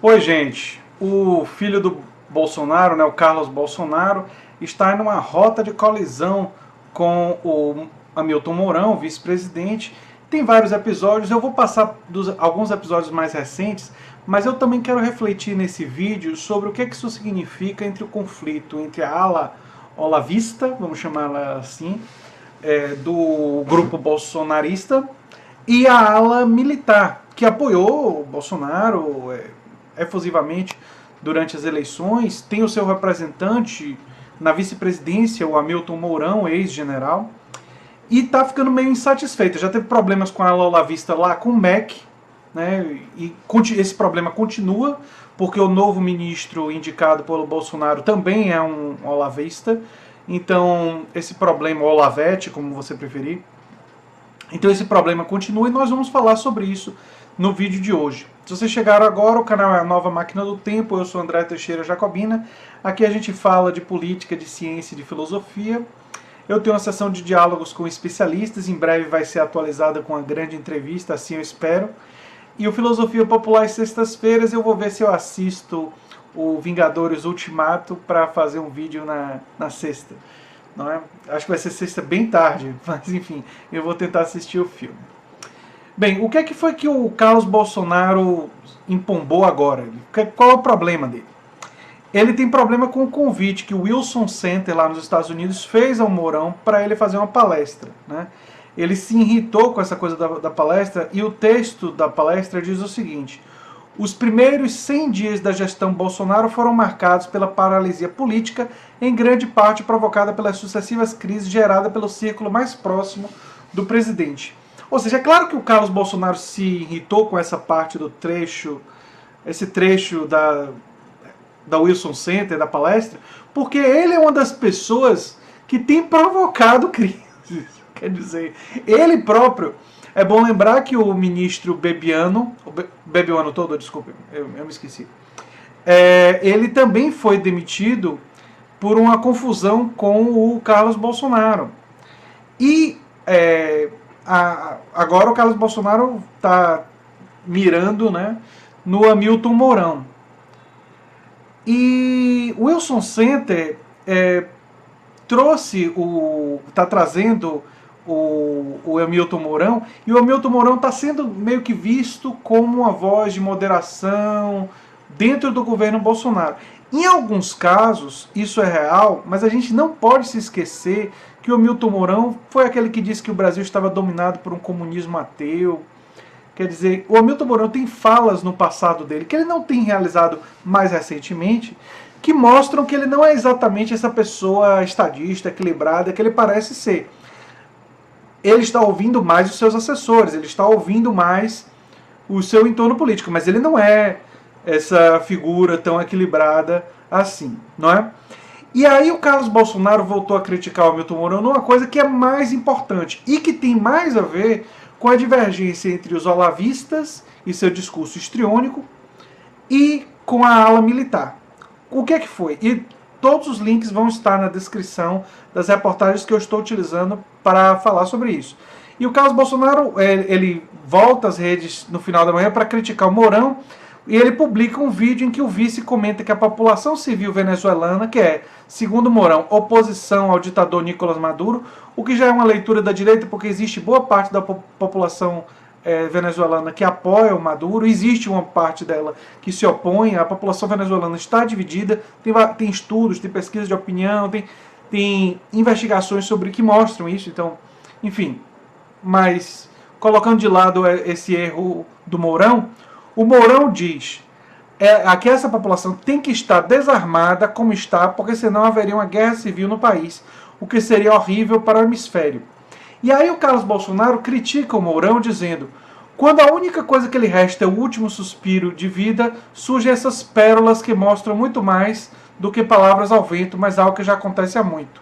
Oi, gente. O filho do Bolsonaro, né, o Carlos Bolsonaro, está em uma rota de colisão com o Hamilton Mourão, vice-presidente. Tem vários episódios, eu vou passar alguns episódios mais recentes, mas eu também quero refletir nesse vídeo sobre o que isso significa entre o conflito entre a ala olavista, vamos chamá-la assim, do grupo bolsonarista, e a ala militar, que apoiou o Bolsonaro efusivamente durante as eleições, tem o seu representante na vice-presidência, o Hamilton Mourão, ex-general, e está ficando meio insatisfeito. Já teve problemas com a ala olavista lá com o MEC, né, e esse problema continua, porque o novo ministro indicado pelo Bolsonaro também é um olavista. Então, esse problema, olavete, como você preferir, então esse problema continua e nós vamos falar sobre isso no vídeo de hoje. Se vocês chegaram agora, o canal é a Nova Máquina do Tempo, eu sou André Teixeira Jacobina. Aqui a gente fala de política, de ciência e de filosofia. Eu tenho uma sessão de diálogos com especialistas, em breve vai ser atualizada com uma grande entrevista, assim eu espero. E o Filosofia Popular às sextas-feiras eu vou ver se eu assisto o Vingadores Ultimato para fazer um vídeo na sexta. Não é? Acho que vai ser sexta bem tarde, mas enfim, eu vou tentar assistir o filme. Bem, o que é que foi que o Carlos Bolsonaro empombou agora? Qual é o problema dele? Ele tem problema com o convite que o Wilson Center, lá nos Estados Unidos, fez ao Mourão para ele fazer uma palestra. Né? Ele se irritou com essa coisa da palestra e o texto da palestra diz o seguinte: os primeiros 100 dias da gestão Bolsonaro foram marcados pela paralisia política, em grande parte provocada pelas sucessivas crises geradas pelo círculo mais próximo do presidente. Ou seja, é claro que o Carlos Bolsonaro se irritou com essa parte do trecho, esse trecho da Wilson Center, da palestra, porque ele é uma das pessoas que tem provocado crises. Quer dizer, ele próprio. É bom lembrar que o ministro Bebiano, desculpe, eu me esqueci, ele também foi demitido por uma confusão com o Carlos Bolsonaro. E agora o Carlos Bolsonaro está mirando, né, no Hamilton Mourão. E o Wilson Center está trazendo o Hamilton Mourão, e o Hamilton Mourão está sendo meio que visto como uma voz de moderação dentro do governo Bolsonaro. Em alguns casos, isso é real, mas a gente não pode se esquecer que o Hamilton Mourão foi aquele que disse que o Brasil estava dominado por um comunismo ateu. Quer dizer, o Hamilton Mourão tem falas no passado dele, que ele não tem realizado mais recentemente, que mostram que ele não é exatamente essa pessoa estadista, equilibrada, que ele parece ser. Ele está ouvindo mais os seus assessores, ele está ouvindo mais o seu entorno político, mas ele não é essa figura tão equilibrada assim, não é? E aí o Carlos Bolsonaro voltou a criticar o Hamilton Mourão numa coisa que é mais importante e que tem mais a ver com a divergência entre os olavistas e seu discurso histriônico e com a ala militar. O que é que foi? E todos os links vão estar na descrição das reportagens que eu estou utilizando para falar sobre isso. E o Carlos Bolsonaro, ele volta às redes no final da manhã para criticar o Mourão, e ele publica um vídeo em que o vice comenta que a população civil venezuelana, que é, segundo Mourão, oposição ao ditador Nicolás Maduro, o que já é uma leitura da direita, porque existe boa parte da população venezuelana que apoia o Maduro, existe uma parte dela que se opõe, a população venezuelana está dividida, tem estudos, tem pesquisas de opinião, tem investigações sobre que mostram isso, então, enfim, mas colocando de lado esse erro do Mourão, o Mourão diz que essa população tem que estar desarmada como está, porque senão haveria uma guerra civil no país, o que seria horrível para o hemisfério. E aí o Carlos Bolsonaro critica o Mourão dizendo: quando a única coisa que lhe resta é o último suspiro de vida, surgem essas pérolas que mostram muito mais do que palavras ao vento, mas algo que já acontece há muito.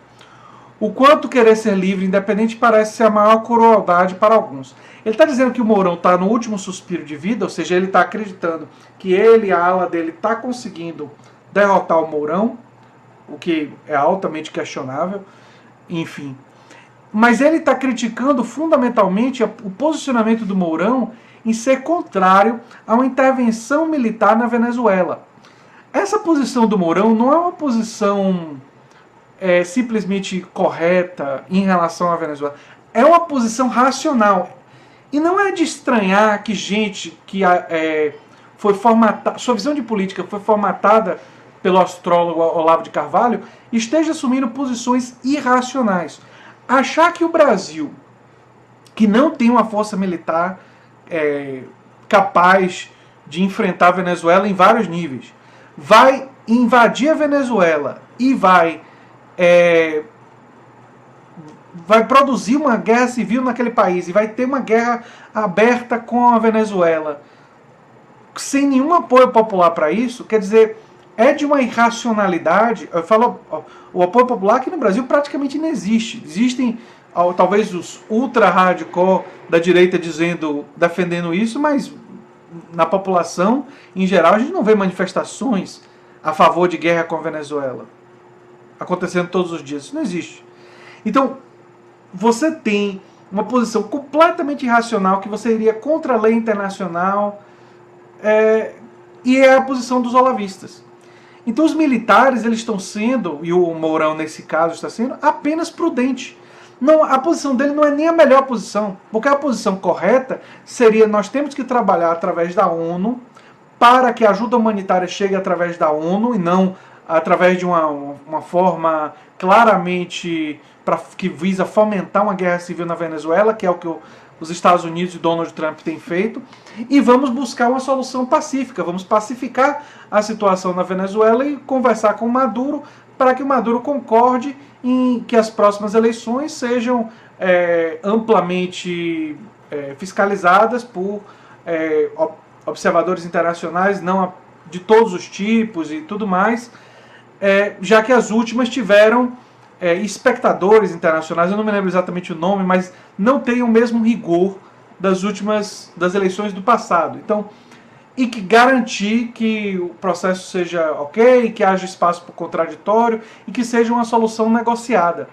O quanto querer ser livre, independente, parece ser a maior crueldade para alguns. Ele está dizendo que o Mourão está no último suspiro de vida, ou seja, ele está acreditando que ele, a ala dele, está conseguindo derrotar o Mourão, o que é altamente questionável, enfim. Mas ele está criticando fundamentalmente o posicionamento do Mourão em ser contrário a uma intervenção militar na Venezuela. Essa posição do Mourão não é uma posição simplesmente correta em relação à Venezuela. É uma posição racional. E não é de estranhar que gente que foi formatada, sua visão de política foi formatada pelo astrólogo Olavo de Carvalho, esteja assumindo posições irracionais. Achar que o Brasil, que não tem uma força militar capaz de enfrentar a Venezuela em vários níveis, vai invadir a Venezuela e vai produzir uma guerra civil naquele país e vai ter uma guerra aberta com a Venezuela sem nenhum apoio popular para isso, quer dizer, é de uma irracionalidade. Eu falo, o apoio popular aqui no Brasil praticamente não existe. Existem talvez os ultra hardcore da direita defendendo isso, mas na população em geral a gente não vê manifestações a favor de guerra com a Venezuela acontecendo todos os dias. Isso não existe. Então, você tem uma posição completamente irracional, que você iria contra a lei internacional, e é a posição dos olavistas. Então os militares, eles estão sendo, e o Mourão nesse caso está sendo, apenas prudente. Não, a posição dele não é nem a melhor posição, porque a posição correta seria: nós temos que trabalhar através da ONU para que a ajuda humanitária chegue através da ONU e não através de uma forma claramente que visa fomentar uma guerra civil na Venezuela, que é o que os Estados Unidos e Donald Trump têm feito, e vamos buscar uma solução pacífica, vamos pacificar a situação na Venezuela e conversar com o Maduro para que o Maduro concorde em que as próximas eleições sejam amplamente fiscalizadas por observadores internacionais, não de todos os tipos e tudo mais, já que as últimas tiveram espectadores internacionais, eu não me lembro exatamente o nome, mas não tem o mesmo rigor das eleições do passado. Então, e que garantir que o processo seja ok, que haja espaço para o contraditório e que seja uma solução negociada.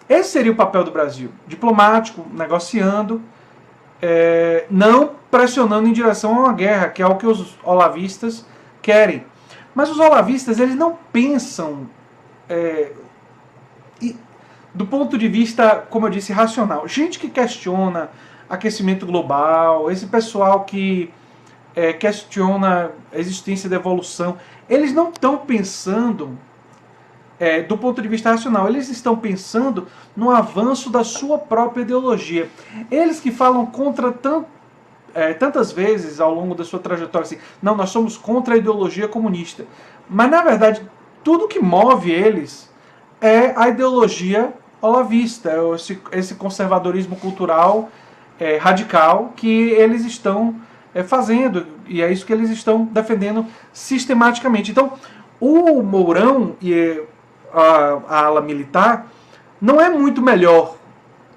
Esse seria o papel do Brasil, diplomático, negociando, não pressionando em direção a uma guerra, que é o que os olavistas querem. Mas os olavistas, eles não pensam do ponto de vista, como eu disse, racional. Gente que questiona aquecimento global, esse pessoal que questiona a existência da evolução, eles não estão pensando do ponto de vista racional, eles estão pensando no avanço da sua própria ideologia. Eles que falam contra tantas vezes ao longo da sua trajetória, assim, não, nós somos contra a ideologia comunista. Mas, na verdade, tudo que move eles é a ideologia olavista, esse conservadorismo cultural radical que eles estão fazendo, e é isso que eles estão defendendo sistematicamente. Então, o Mourão e a ala militar não é muito melhor,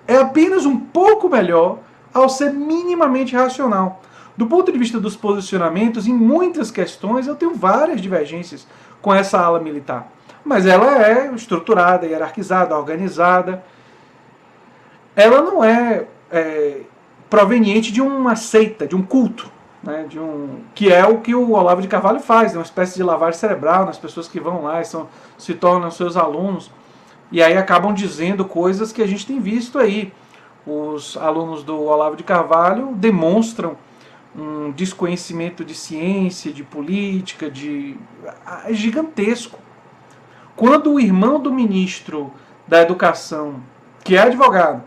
é apenas um pouco melhor ao ser minimamente racional. Do ponto de vista dos posicionamentos, em muitas questões eu tenho várias divergências com essa ala militar. Mas ela é estruturada, hierarquizada, organizada. Ela não é proveniente de uma seita, de um culto, né, que é o que o Olavo de Carvalho faz, uma espécie de lavagem cerebral nas pessoas que vão lá e se tornam seus alunos, e aí acabam dizendo coisas que a gente tem visto aí. Os alunos do Olavo de Carvalho demonstram um desconhecimento de ciência, de política, gigantesco. Quando o irmão do ministro da Educação, que é advogado,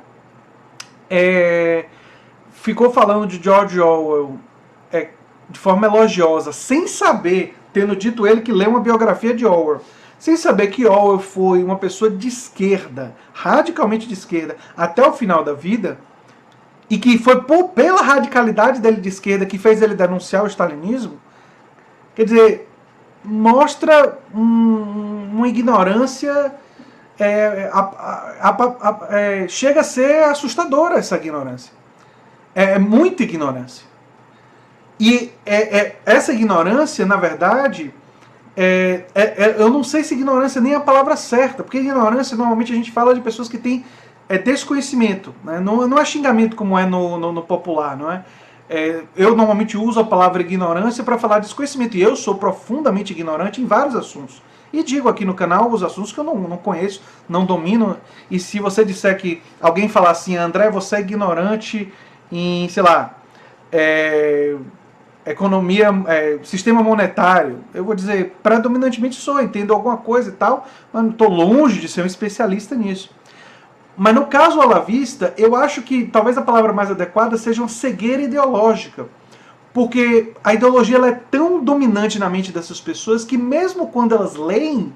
ficou falando de George Orwell de forma elogiosa, sem saber, tendo dito ele que leu uma biografia de Orwell, sem saber que Orwell foi uma pessoa de esquerda, radicalmente de esquerda, até o final da vida, e que foi pela radicalidade dele de esquerda que fez ele denunciar o stalinismo, quer dizer, mostra uma ignorância, chega a ser assustadora essa ignorância. É muita ignorância. E essa ignorância, na verdade, eu não sei se ignorância nem é a palavra certa, porque ignorância normalmente a gente fala de pessoas que têm desconhecimento, né? Não é xingamento como é no popular, não é? Eu normalmente uso a palavra ignorância para falar desconhecimento, e eu sou profundamente ignorante em vários assuntos. E digo aqui no canal os assuntos que eu não conheço, não domino, e se você disser que alguém falar assim, André, você é ignorante em, sei lá, economia, sistema monetário, eu vou dizer, predominantemente sou, entendo alguma coisa e tal, mas estou longe de ser um especialista nisso. Mas no caso olavista, eu acho que talvez a palavra mais adequada seja uma cegueira ideológica. Porque a ideologia ela é tão dominante na mente dessas pessoas que mesmo quando elas leem,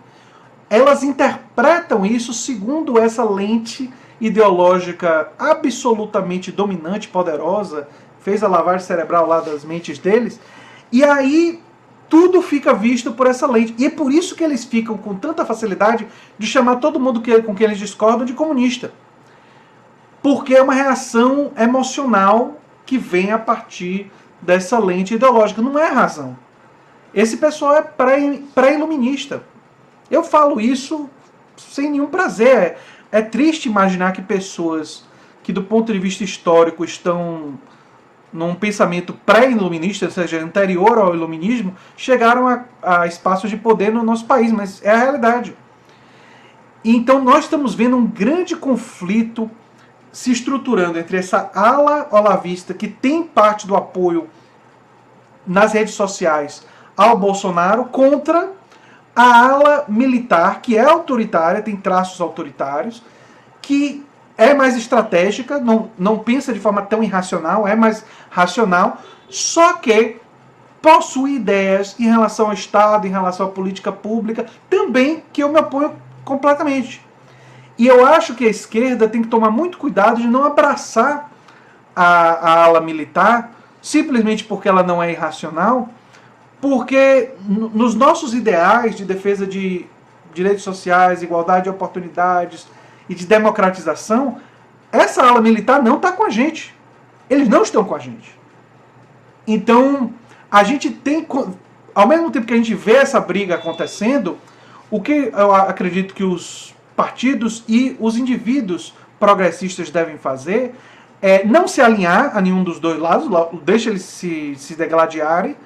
elas interpretam isso segundo essa lente ideológica absolutamente dominante, poderosa, fez a lavagem cerebral lá das mentes deles, e aí tudo fica visto por essa lente. E é por isso que eles ficam com tanta facilidade de chamar todo mundo com quem eles discordam de comunista. Porque é uma reação emocional que vem a partir dessa lente ideológica. Não é razão. Esse pessoal é pré-iluminista. Eu falo isso sem nenhum prazer. É triste imaginar que pessoas que do ponto de vista histórico estão num pensamento pré-iluminista, ou seja, anterior ao iluminismo, chegaram a espaços de poder no nosso país, mas é a realidade. Então nós estamos vendo um grande conflito se estruturando entre essa ala olavista, que tem parte do apoio nas redes sociais ao Bolsonaro, contra a ala militar, que é autoritária, tem traços autoritários, que é mais estratégica, não pensa de forma tão irracional, é mais racional, só que possui ideias em relação ao Estado, em relação à política pública, também que eu me apoio completamente. E eu acho que a esquerda tem que tomar muito cuidado de não abraçar a ala militar, simplesmente porque ela não é irracional, porque nos nossos ideais de defesa de direitos sociais, igualdade de oportunidades e de democratização, essa ala militar não está com a gente. Eles não estão com a gente. Então, a gente tem, ao mesmo tempo que a gente vê essa briga acontecendo, o que eu acredito que os partidos e os indivíduos progressistas devem fazer é não se alinhar a nenhum dos dois lados, deixa eles se degladiarem,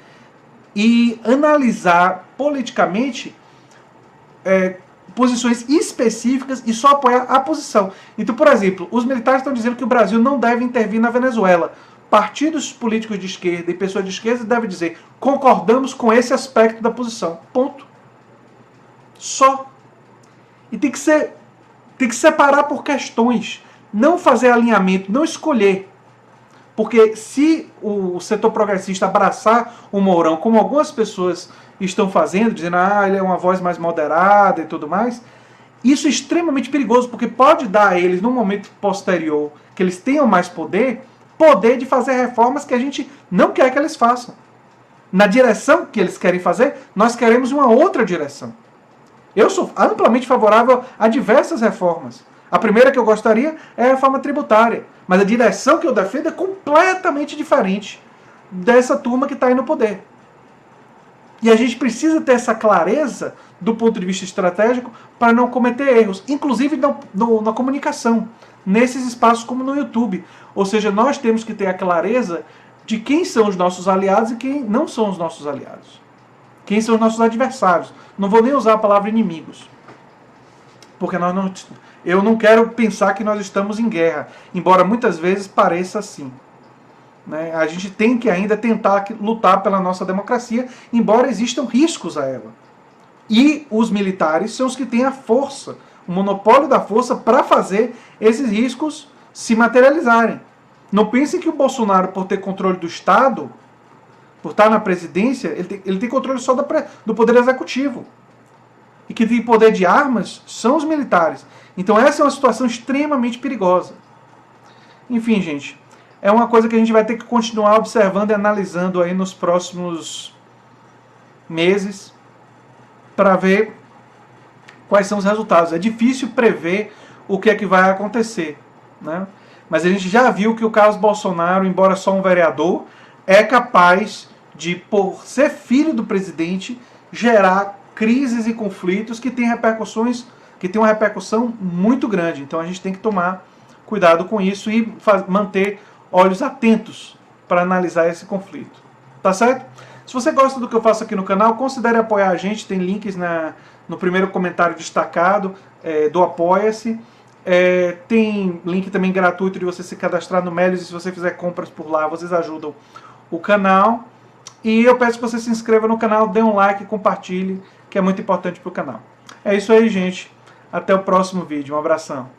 e analisar politicamente posições específicas e só apoiar a posição. Então, por exemplo, os militares estão dizendo que o Brasil não deve intervir na Venezuela. Partidos políticos de esquerda e pessoas de esquerda devem dizer: concordamos com esse aspecto da posição. Ponto. Só. E tem que separar por questões. Não fazer alinhamento, não escolher. Porque se o setor progressista abraçar o Mourão, como algumas pessoas estão fazendo, dizendo ele é uma voz mais moderada e tudo mais, isso é extremamente perigoso, porque pode dar a eles, num momento posterior, que eles tenham mais poder de fazer reformas que a gente não quer que eles façam. Na direção que eles querem fazer, nós queremos uma outra direção. Eu sou amplamente favorável a diversas reformas. A primeira que eu gostaria é a reforma tributária. Mas a direção que eu defendo é completamente diferente dessa turma que está aí no poder. E a gente precisa ter essa clareza do ponto de vista estratégico para não cometer erros, inclusive na comunicação, nesses espaços como no YouTube. Ou seja, nós temos que ter a clareza de quem são os nossos aliados e quem não são os nossos aliados. Quem são os nossos adversários. Não vou nem usar a palavra inimigos. Porque eu não quero pensar que nós estamos em guerra, embora muitas vezes pareça assim. Né? A gente tem que ainda tentar lutar pela nossa democracia, embora existam riscos a ela. E os militares são os que têm a força, o monopólio da força para fazer esses riscos se materializarem. Não pensem que o Bolsonaro, por ter controle do Estado, por estar na presidência, ele tem controle só do poder executivo. E que tem poder de armas são os militares. Então essa é uma situação extremamente perigosa. Enfim, gente, é uma coisa que a gente vai ter que continuar observando e analisando aí nos próximos meses para ver quais são os resultados. É difícil prever o que é que vai acontecer, né? Mas a gente já viu que o Carlos Bolsonaro, embora só um vereador, é capaz de, por ser filho do presidente, gerar crises e conflitos que têm uma repercussão muito grande. Então a gente tem que tomar cuidado com isso e manter olhos atentos para analisar esse conflito. Tá certo? Se você gosta do que eu faço aqui no canal, considere apoiar a gente. Tem links no primeiro comentário destacado do Apoia-se. Tem link também gratuito de você se cadastrar no Melios, e se você fizer compras por lá, vocês ajudam o canal. E eu peço que você se inscreva no canal, dê um like, compartilhe, que é muito importante para o canal. É isso aí, gente. Até o próximo vídeo. Um abração.